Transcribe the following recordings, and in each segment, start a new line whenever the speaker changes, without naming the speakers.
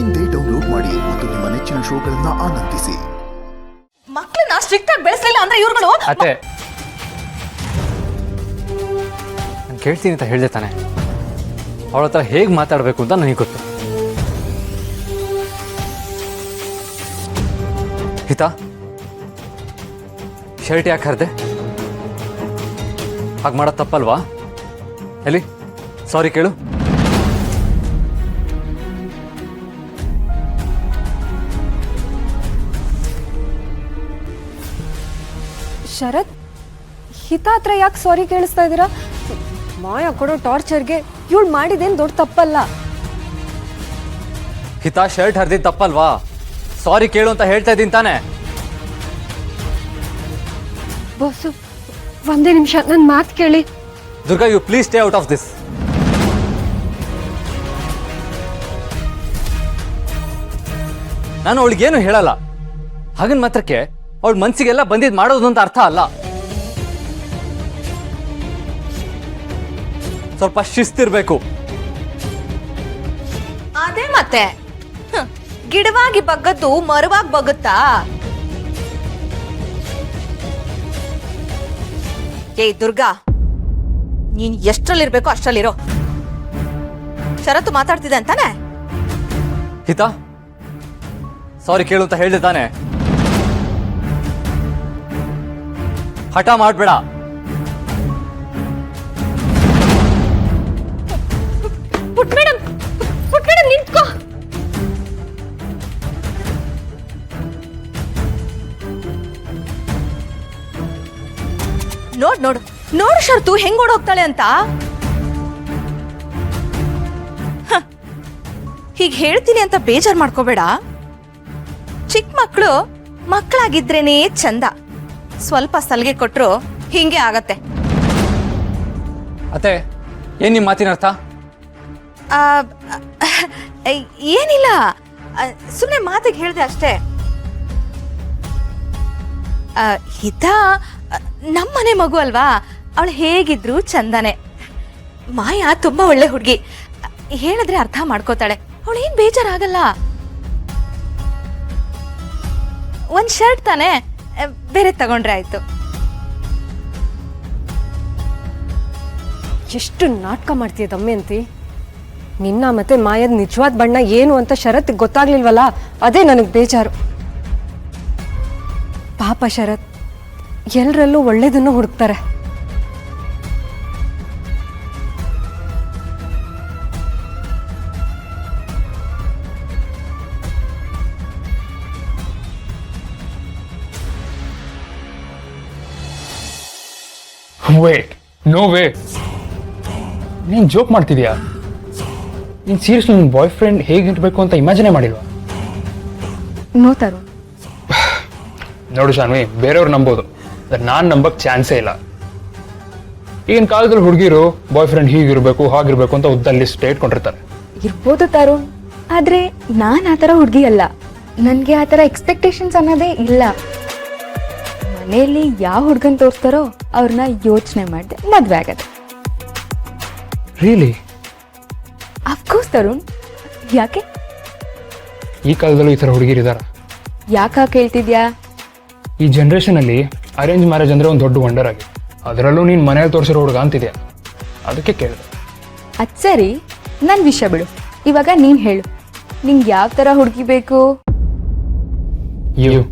ಇಂದೇ ಡೌನ್ಲೋಡ್ ಮಾಡಿ ಮತ್ತು ನಿಮ್ಮ ನೆಚ್ಚಿನ ಶೋಗಳನ್ನ ಆನಂದಿಸಿ.
ಮಕ್ಕಳನ್ನ ಸ್ಟ್ರಿಕ್ಟ್ ಆಗಿ ಬೆಳೆಸಲಿಲ್ಲ ಅಂದ್ರೆ ಇವ್ರುಗಳು
ಅತ್ತೆ ನಾನು ಕೇಳ್ತೀನಿ ಅಂತ ಹೇಳ್ದೆ ತಾನೆ. ಅವಳ ಹತ್ರ ಹೇಗೆ ಮಾತಾಡಬೇಕು ಅಂತ ನನಗೆ ಗೊತ್ತು. ಹಿತಾ, ಶರ್ಟ್ ಯಾಕೆ ಹರಿದೆ? ಹಾಗೆ ಮಾಡೋದು ತಪ್ಪಲ್ವಾ? ಎಲ್ಲಿ ಸಾರಿ ಕೇಳು.
ಶರತ್, ಹಿತಾ ಹತ್ರ ಯಾಕೆ ಸಾರಿ ಕೇಳಿಸ್ತಾ ಇದ್ದೀರಾ? ಮಾಯ ಕೊಡೋ ಟಾರ್ಚರ್ಗೆ ಇವಳು ಮಾಡಿದೇನು ದೊಡ್ಡ ತಪ್ಪಲ್ಲ.
ಹಿತಾ, ಶರ್ಟ್ ಹರಿದಿದ್ದು ತಪ್ಪಲ್ವಾ? ಸಾರಿ ಕೇಳು ಅಂತ ಹೇಳ್ತಾ ಇದ್ದೀನಿ ತಾನೆ.
ಬಾಸು, ಒಂದೇ ನಿಮಿಷ ನನ್ನ ಮಾತು ಕೇಳಿ.
Durga, you please stay out of this. ನಾನು ಅವಳಿಗೇನು ಹೇಳಲ್ಲ. ಹಾಗನ್ ಮಾತ್ರಕ್ಕೆ ಅವಳ ಮನ್ಸಿಗೆಲ್ಲ ಬಂದಿದ್ದು ಮಾಡೋದು ಅಂತ ಅರ್ಥ ಅಲ್ಲ. ಸ್ವಲ್ಪ ಶಿಸ್ತಿರ್ಬೇಕು.
ಅದೇ ಮತ್ತೆ ಗಿಡವಾಗಿ ಬಗ್ಗದ್ದು ಮರವಾಗಿ ಬಗ್ಗುತ್ತಾ? ಏಯ್ ದುರ್ಗಾ, ನೀನ್ ಎಷ್ಟರಲ್ಲಿರ್ಬೇಕು ಅಷ್ಟರಲ್ಲಿರೋ. ಶರತ್ತು ಮಾತಾಡ್ತಿದ್ದೆ ಅಂತಾನೆ.
ಹಿತಾ, ಸಾರಿ ಕೇಳು ಅಂತ ಹೇಳಿದೆ ತಾನೆ. ಹಠ ಮಾಡ್ಬೇಡ.
ಪುಟ್ ಮೇಡಮ್ ನಿಂತ್ಕೋ.
ನೋಡು ಶರತ್ತು ಹೆಂಗ್ ಓಡೋಗ್ತಾಳೆ ಅಂತ. ಹೀಗೆ ಹೇಳ್ತೀನಿ ಅಂತ ಬೇಜಾರ್ ಮಾಡ್ಕೋಬೇಡ. ಚಿಕ್ಕ ಮಕ್ಕಳು ಮಕ್ಕಳಾಗಿದ್ರೇನೇ ಚಂದ. ಸ್ವಲ್ಪ ಸಲಿಗೆ ಕೊಟ್ರು ಹಿಂಗೆ ಆಗತ್ತೆ.
ಅತ್ತೆ, ಏನ್ ನಿಮ್ಮ ಮಾತಿನ ಅರ್ಥ?
ಆ, ಏನಿಲ್ಲ, ಸುಮ್ಮನೆ ಮಾತಿಗೆ ಹೇಳ್ದೆ ಅಷ್ಟೇ. ಹಿತಾ ನಮ್ಮನೆ ಮಗು ಅಲ್ವಾ, ಅವಳು ಹೇಗಿದ್ರು ಚಂದನೆ. ಮಾಯಾ ತುಂಬಾ ಒಳ್ಳೆ ಹುಡುಗಿ, ಹೇಳಿದ್ರೆ ಅರ್ಥ ಮಾಡ್ಕೋತಾಳೆ. ಅವಳೇನ್ ಬೇಜಾರಾಗಲ್ಲ. ಒಂದ್ ಶರ್ಟ್ ತಾನೆ, ಬೇರೆ ತಗೊಂಡ್ರೆ ಆಯ್ತು.
ಎಷ್ಟು ನಾಟಕ ಮಾಡ್ತೀಯ ದಮಯಂತಿ. ನಿನ್ನ ಮತ್ತೆ ಮಾಯದ ನಿಜವಾದ ಬಣ್ಣ ಏನು ಅಂತ ಶರತ್ ಗೊತ್ತಾಗ್ಲಿಲ್ವಲ್ಲ, ಅದೇ ನನಗೆ ಬೇಜಾರು. ಪಾಪ ಶರತ್ ಎಲ್ಲರಲ್ಲೂ ಒಳ್ಳೇದನ್ನು ಹುಡುಕ್ತಾರೆ.
Wait, no way. ನೀನು ಜೋಕ್ ಮಾಡ್ತಿದ್ಯಾ? ನೀನು ಸೀರಿಯಸ್ಲಿ ನಿನ್ನ ಬಾಯ್ ಫ್ರೆಂಡ್ ಹೇಗಿರ್ಬೇಕು ಅಂತ ಇಮ್ಯಾಜಿನೇ ಮಾಡಿಲ್ವಾ?
ನೋ ತರುಣ್.
ನೋಡು ಶಾನ್ವಿ, ಬೇರೆಯವ್ರು ನಂಬೋದು, ನಾನು ನಂಬಕ್ಕೆ ಚಾನ್ಸೇ ಇಲ್ಲ. ಈಗಿನ ಕಾಲದಲ್ಲಿ ಹುಡುಗಿರು ಬಾಯ್ ಫ್ರೆಂಡ್ ಹೀಗಿರ್ಬೇಕು ಹಾಗಿರ್ಬೇಕು ಅಂತ ಉದ್ದಲ್ಲಿ ಲಿಸ್ಟ್ ಇಟ್ಕೊಂಡಿರ್ತಾರೆ.
ಇರ್ಬೋದು ತರುಣ್, ಆದರೆ ನಾನು ಆ ಥರ ಹುಡುಗಿ ಅಲ್ಲ. ನನಗೆ ಆ ಥರ ಎಕ್ಸ್ಪೆಕ್ಟೇಷನ್ಸ್ ಅನ್ನೋದೇ ಇಲ್ಲ. ಮನೆಯಲ್ಲಿ ಯಾವ ಹುಡುಗನ್ ತೋರಿಸ್ತಾರೋ ಅವ್ರನ್ನ ಯೋಚನೆ ಮಾಡಿದೆ ಮದುವೆ ಆಗತ್ತೆ.
ರಿಯಲಿ?
ಅಫ್ಕೋರ್ಸ್ ತರುಣ್, ಯಾಕೆ?
ಈ ಕಾಲದಲ್ಲೂ ಈ ಥರ ಹುಡುಗಿರಿದಾರ?
ಯಾಕೆ ಕೇಳ್ತಿದ್ಯಾ?
ಈ ಜನ್ರೇಷನಲ್ಲಿ ಅರೇಂಜ್ ಮ್ಯಾರೇಜ್ ಅಂದರೆ ಒಂದು ದೊಡ್ಡ ವಂಡರ್ ಆಗಿದೆ. ಅದರಲ್ಲೂ ನೀನು ಮನೇಲಿ ತೋರಿಸಿರೋ ಹುಡುಗ ಅಂತಿದ್ಯಾ, ಅದಕ್ಕೆ ಕೇಳಿದೆ.
ಅದು ಸರಿ, ನನ್ನ ವಿಷಯ ಬಿಡು. ಇವಾಗ ನೀನು ಹೇಳು, ನಿಂಗೆ ಯಾವ ಥರ ಹುಡುಗಿ ಬೇಕು?
ಯು.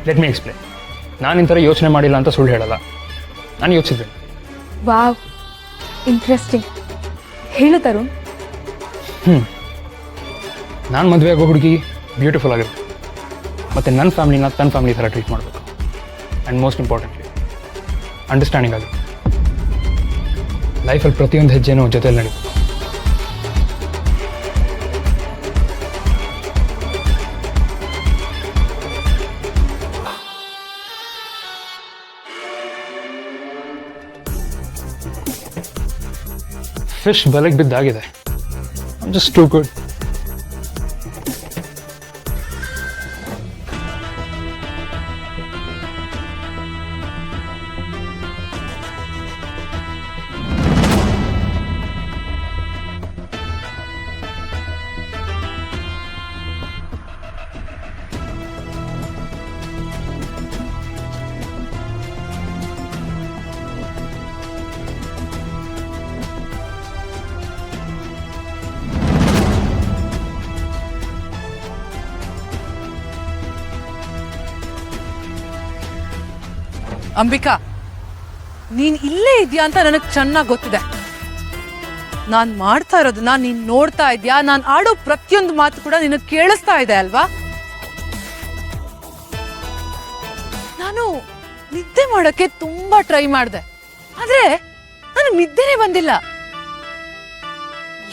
Let me explain. ನಾನು ಇಂಥರ ಯೋಚನೆ ಮಾಡಿಲ್ಲ ಅಂತ ಸುಳ್ಳು ಹೇಳಲ್ಲ, ನಾನು ಯೋಚಿಸಿದ್ದೆ.
Wow, interesting. ಹೇಳು ತರುಣ್.
ನಾನು ಮದುವೆ ಆಗೋ ಹುಡುಗಿ ಬ್ಯೂಟಿಫುಲ್ ಆಗಿರ್ಬೇಕು, ಮತ್ತು ನನ್ನ ಫ್ಯಾಮಿಲಿನ ತನ್ನ ಫ್ಯಾಮಿಲಿ ಥರ ಟ್ರೀಟ್ ಮಾಡಬೇಕು. ಆ್ಯಂಡ್ ಮೋಸ್ಟ್ ಇಂಪಾರ್ಟೆಂಟ್ಲಿ ಅಂಡರ್ಸ್ಟ್ಯಾಂಡಿಂಗ್ ಆಗಿರ್ಬೇಕು. ಲೈಫಲ್ಲಿ ಪ್ರತಿಯೊಂದು ಹೆಜ್ಜೆನೂ ಜೊತೆಲಿ ನಡೀಬೇಕು. ಫಿಶ್ ಬಲೆಗೆ ಬಿದ್ದಾಗಿದೆ. Just too good.
ಅಂಬಿಕಾ, ನೀನ್ ಇಲ್ಲೇ ಇದೆಯಾ ಅಂತ ನನಗೆ ಚೆನ್ನಾಗಿ ಗೊತ್ತಿದೆ. ನಾನ್ ಮಾಡ್ತಾ ಇರೋದನ್ನ ನೀನ್ ನೋಡ್ತಾ ಇದ್ಯಾ, ನಾನ್ ಆಡೋ ಪ್ರತಿಯೊಂದು ಮಾತು ಕೂಡ ನಿನಗೆ ಕೇಳಿಸ್ತಾ ಇದೆ ಅಲ್ವಾ? ನಾನು ನಿದ್ದೆ ಮಾಡೋಕೆ ತುಂಬಾ ಟ್ರೈ ಮಾಡಿದೆ, ಆದ್ರೆ ನನಗೆ ನಿದ್ದೆನೇ ಬಂದಿಲ್ಲ.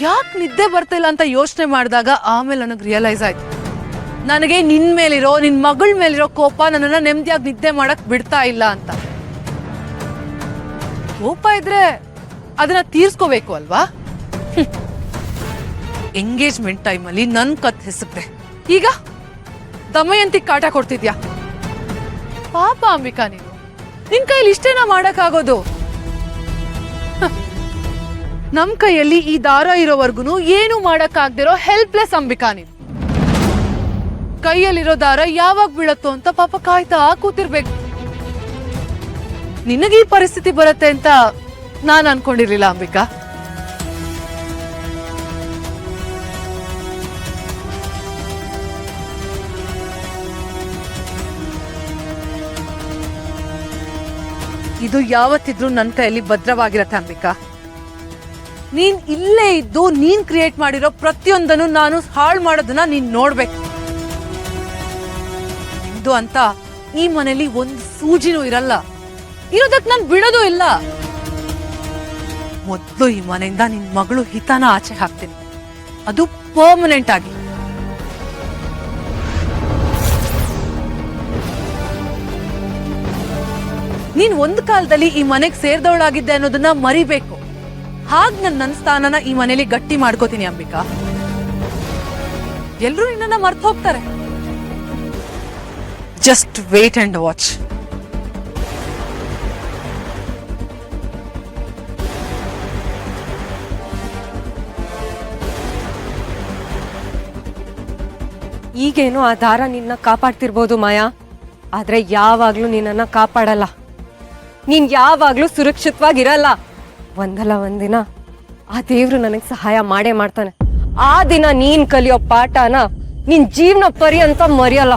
ಯಾಕೆ ನಿದ್ದೆ ಬರ್ತಿಲ್ಲ ಅಂತ ಯೋಚನೆ ಮಾಡಿದಾಗ ಆಮೇಲೆ ನನಗೆ ರಿಯಲೈಸ್ ಆಯ್ತು, ನನಗೆ ನಿನ್ ಮೇಲಿರೋ, ನಿನ್ ಮಗಳ ಮೇಲಿರೋ ಕೋಪ ನನ್ನನ್ನ ನೆಮ್ಮದಿಯಾಗಿ ನಿದ್ದೆ ಮಾಡಕ್ ಬಿಡ್ತಾ ಇಲ್ಲ ಅಂತ. ಕೋಪ ಇದ್ರೆ ಅದನ್ನ ತೀರ್ಸ್ಕೋಬೇಕು ಅಲ್ವಾ? ಎಂಗೇಜ್ಮೆಂಟ್ ಟೈಮಲ್ಲಿ ನನ್ ಕತ್ ಹೆಸಕ್ದೆ, ಈಗ ದಮಯಂತಿ ಕಾಟ ಕೊಡ್ತಿದ್ಯಾ? ಪಾಪ ಅಂಬಿಕಾ, ನಿನ್ ಕೈಲಿ ಇಷ್ಟೇನಾ ಮಾಡಕ್ಕಾಗೋದು? ನಮ್ ಕೈಯಲ್ಲಿ ಈ ದಾರ ಇರೋವರ್ಗುನು ಏನು ಮಾಡಕ್ಕಾಗ್ದಿರೋ ಹೆಲ್ಪ್ಲೆಸ್ ಅಂಬಿಕಾ ನೀನು. ಕೈಯಲ್ಲಿರೋ ದಾರ ಯಾವಾಗ ಬೀಳತ್ತೋ ಅಂತ ಪಾಪ ಕಾಯ್ತಾ ಕೂತಿರ್ಬೇಕು. ನಿನಗೆ ಈ ಪರಿಸ್ಥಿತಿ ಬರುತ್ತೆ ಅಂತ ನಾನು ಅನ್ಕೊಂಡಿರ್ಲಿಲ್ಲ ಅಂಬಿಕಾ. ಇದು ಯಾವತ್ತಿದ್ರೂ ನನ್ನ ಕೈಯಲ್ಲಿ ಭದ್ರವಾಗಿರತ್ತೆ ಅಂಬಿಕಾ. ನೀನ್ ಇಲ್ಲೇ ಇದ್ದು ನೀನ್ ಕ್ರಿಯೇಟ್ ಮಾಡಿರೋ ಪ್ರತಿಯೊಂದನ್ನು ನಾನು ಹಾಳು ಮಾಡೋದನ್ನ ನೀನ್ ನೋಡ್ಬೇಕು. ನಿಂದು ಅಂತ ಈ ಮನೇಲಿ ಒಂದು ಸೂಜಿನೂ ಇರಲ್ಲ, ಇರೋದಕ್ ನಾನು ಬಿಡೋದು ಇಲ್ಲ. ಮೊದ್ಲು ಈ ಮನೆಯಿಂದ ನಿನ್ ಮಗಳು ಹಿತಾನ ಆಚೆ ಹಾಕ್ತೀನಿ, ಅದು ಪರ್ಮನೆಂಟ್ ಆಗಿ. ನೀನ್ ಒಂದ್ ಕಾಲದಲ್ಲಿ ಈ ಮನೆಗೆ ಸೇರ್ದವಳಾಗಿದ್ದೆ ಅನ್ನೋದನ್ನ ಮರಿಬೇಕು. ಹಾಗ್ ನನ್ನ ಸ್ಥಾನನ ಈ ಮನೇಲಿ ಗಟ್ಟಿ ಮಾಡ್ಕೋತೀನಿ ಅಂಬಿಕಾ. ಎಲ್ರೂ ನಿನ್ನ ಮರ್ತು ಹೋಗ್ತಾರೆ. Just wait and watch.
ಈಗೇನೋ ಆ ದಾರ ನಿನ್ನ ಕಾಪಾಡ್ತಿರ್ಬೋದು ಮಾಯಾ, ಆದ್ರೆ ಯಾವಾಗ್ಲೂ ನಿನ್ನನ್ನ ಕಾಪಾಡಲ್ಲ. ನೀನ್ ಯಾವಾಗ್ಲೂ ಸುರಕ್ಷಿತವಾಗಿರಲ್ಲ. ಒಂದಲ್ಲ ಒಂದಿನ ಆ ದೇವ್ರು ನನಗ್ ಸಹಾಯ ಮಾಡೇ ಮಾಡ್ತಾನೆ. ಆ ದಿನ ನೀನ್ ಕಲಿಯೋ ಪಾಠನ ನಿನ್ ಜೀವನ ಪರ್ಯಂತ ಮರೆಯಲ್ಲ.